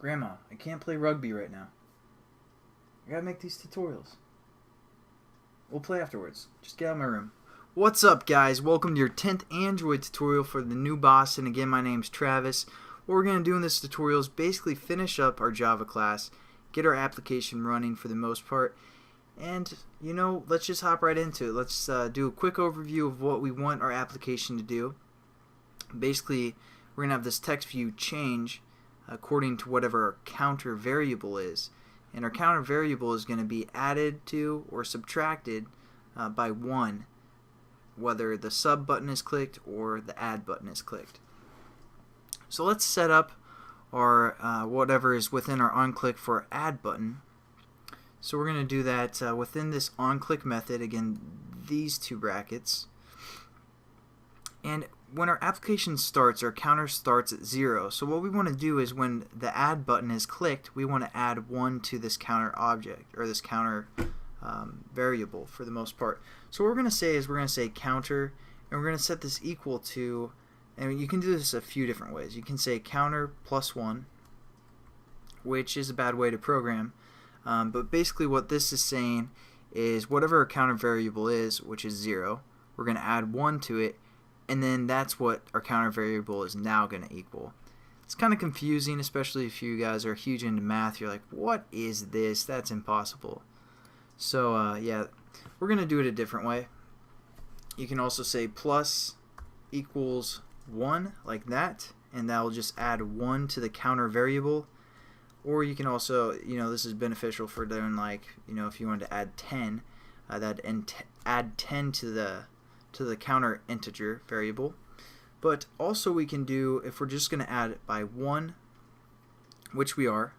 Grandma, I can't play rugby right now. I gotta make these tutorials. We'll play afterwards. Just get out of my room. What's up, guys? Welcome to your 10th Android tutorial for the new boss. And again, my name's Travis. What we're going to do in this tutorial is basically finish up our Java class, get our application running for the most part, and, let's just hop right into it. Let's do a quick overview of what we want our application to do. Basically, we're going to have this text view change according to whatever our counter variable is. And our counter variable is going to be added to or subtracted by 1, whether the sub button is clicked or the add button is clicked. So let's set up our whatever is within our onClick for add button. So we're going to do that within this onClick method, again, these two brackets. And when our application starts, our counter starts at 0. So what we want to do is when the add button is clicked, we want to add 1 to this counter object, or this counter variable for the most part. So what we're going to say is we're going to say counter, and we're going to set this equal to, and you can do this a few different ways. You can say counter plus 1, which is a bad way to program. But basically what this is saying is whatever our counter variable is, which is 0, we're going to add 1 to it, and then that's what our counter variable is now going to equal. It's kind of confusing, especially if you guys are huge into math. You're like, what is this? That's impossible. So yeah, we're going to do it a different way. You can also say plus equals 1 like that, and that will just add 1 to the counter variable. Or you can also, this is beneficial for doing like, if you wanted to add 10, add 10 to the counter integer variable. But also we can do, if we're just going to add it by 1, which we are,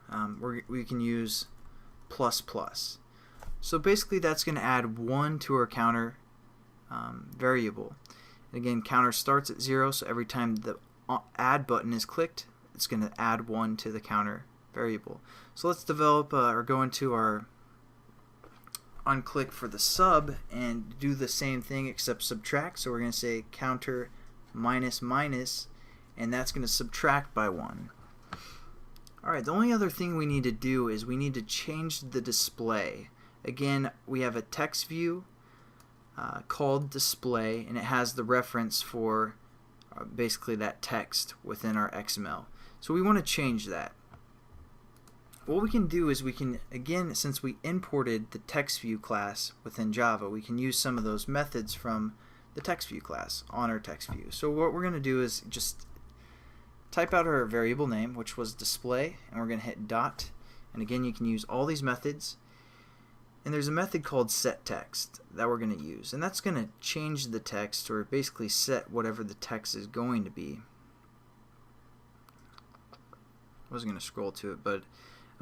we can use plus plus. So basically that's going to add 1 to our counter variable. And again, counter starts at 0, so every time the add button is clicked, it's going to add 1 to the counter variable. So let's develop or go into our onClick for the sub and do the same thing except subtract. So we're going to say counter minus minus, and that's going to subtract by 1. Alright, the only other thing we need to do is we need to change the display. Again, we have a text view called display, and it has the reference for basically that text within our XML. So we want to change that. What we can do is we can, again, since we imported the TextView class within Java, we can use some of those methods from the TextView class on our TextView. So what we're going to do is just type out our variable name, which was display, and we're going to hit dot. And again, you can use all these methods. And there's a method called setText that we're going to use. And that's going to change the text, or basically set whatever the text is going to be. I wasn't going to scroll to it, but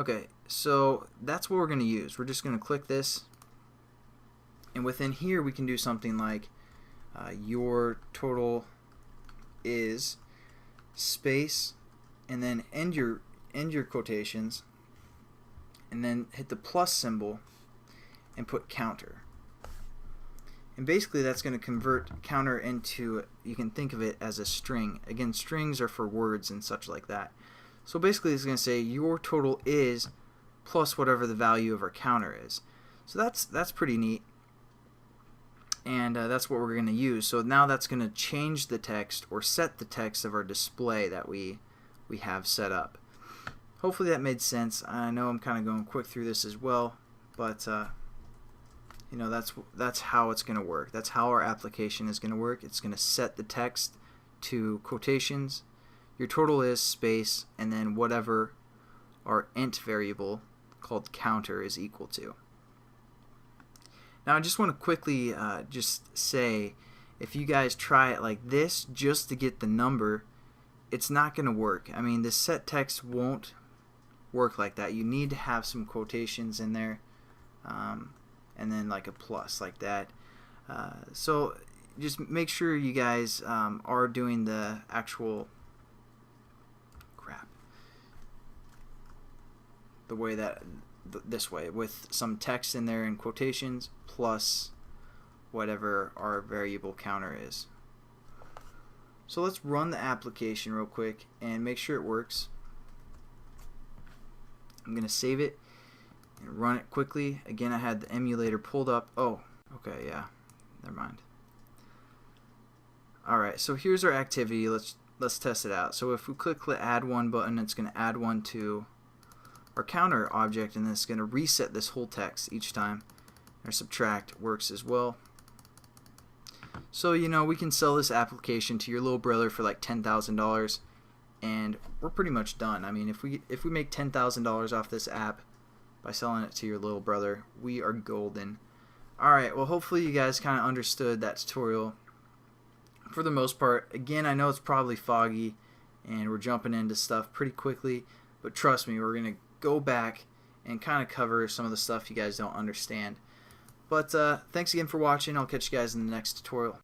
okay, so that's what we're going to use. We're just going to click this, and within here we can do something like your total is space, and then end your quotations, and then hit the plus symbol and put counter. And basically that's going to convert counter into, you can think of it as a string. Again, strings are for words and such like that. So basically it's going to say your total is plus whatever the value of our counter is. So that's pretty neat, and that's what we're going to use. So now that's going to change the text or set the text of our display that we have set up. Hopefully that made sense. I know I'm kind of going quick through this as well, but that's how it's going to work. That's how our application is going to work. It's going to set the text to quotations, your total is space, and then whatever our int variable called counter is equal to. Now I just want to quickly just say, if you guys try it like this just to get the number, it's not going to work. I mean, the setText won't work like that. You need to have some quotations in there, and then like a plus like that. So just make sure you guys are doing the actual the way that this way, with some text in there in quotations plus whatever our variable counter is. So let's run the application real quick and make sure it works. I'm going to save it and run it quickly. Again, I had the emulator pulled up. Oh, okay, yeah. Never mind. Alright, so here's our activity. Let's test it out. So if we click the add one button, it's going to add one to our counter object, and then it's going to reset this whole text each time. Our subtract works as well. So, you know, we can sell this application to your little brother for like $10,000, and we're pretty much done. I mean, if we make $10,000 off this app by selling it to your little brother, we are golden. Alright, well, hopefully you guys kind of understood that tutorial for the most part. Again, I know it's probably foggy and we're jumping into stuff pretty quickly, but trust me, we're going to go back and kind of cover some of the stuff you guys don't understand. But thanks again for watching. I'll catch you guys in the next tutorial.